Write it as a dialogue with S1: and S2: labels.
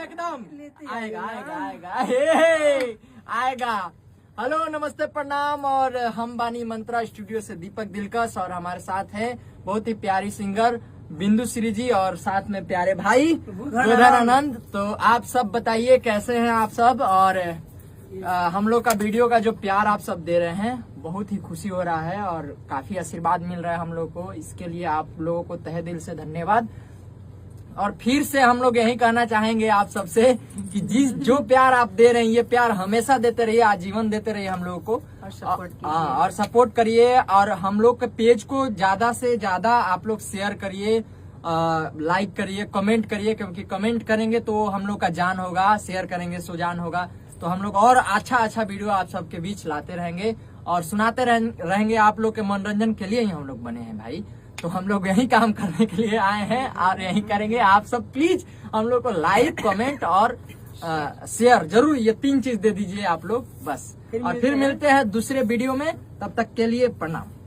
S1: एकदम आएगा आएगा आएगा आएगा। हेलो नमस्ते प्रणाम। और हम बानी मंत्रा स्टूडियो से दीपक दिलकश और हमारे साथ है बहुत ही प्यारी सिंगर बिंदु श्री जी और साथ में प्यारे भाई गोधरानंद। तो आप सब बताइए कैसे हैं आप सब। और हम लोग का वीडियो का जो प्यार आप सब दे रहे हैं बहुत ही खुशी हो रहा है और काफी आशीर्वाद मिल रहा है हम लोग को। इसके लिए आप लोगों को तहे दिल से धन्यवाद। और फिर से हम लोग यही कहना चाहेंगे आप सबसे कि जो प्यार आप दे रहे हैं ये प्यार हमेशा देते रहिए, आजीवन देते रहिए हम लोगों को और सपोर्ट करिए। और हम लोग के पेज को ज्यादा से ज्यादा आप लोग शेयर करिए, लाइक करिए, कमेंट करिए, क्योंकि कमेंट करेंगे तो हम लोग का जान होगा, शेयर करेंगे सो जान होगा। तो हम लोग और अच्छा वीडियो आप सबके बीच लाते रहेंगे और सुनाते रहेंगे। आप लोग के मनोरंजन के लिए ही हम लोग बने हैं भाई। तो हम लोग यही काम करने के लिए आए हैं और यही करेंगे। आप सब प्लीज हम लोग को लाइक, कमेंट और शेयर जरूर, ये 3 चीज दे दीजिए आप लोग बस। और फिर मिलते हैं दूसरे वीडियो में, तब तक के लिए प्रणाम।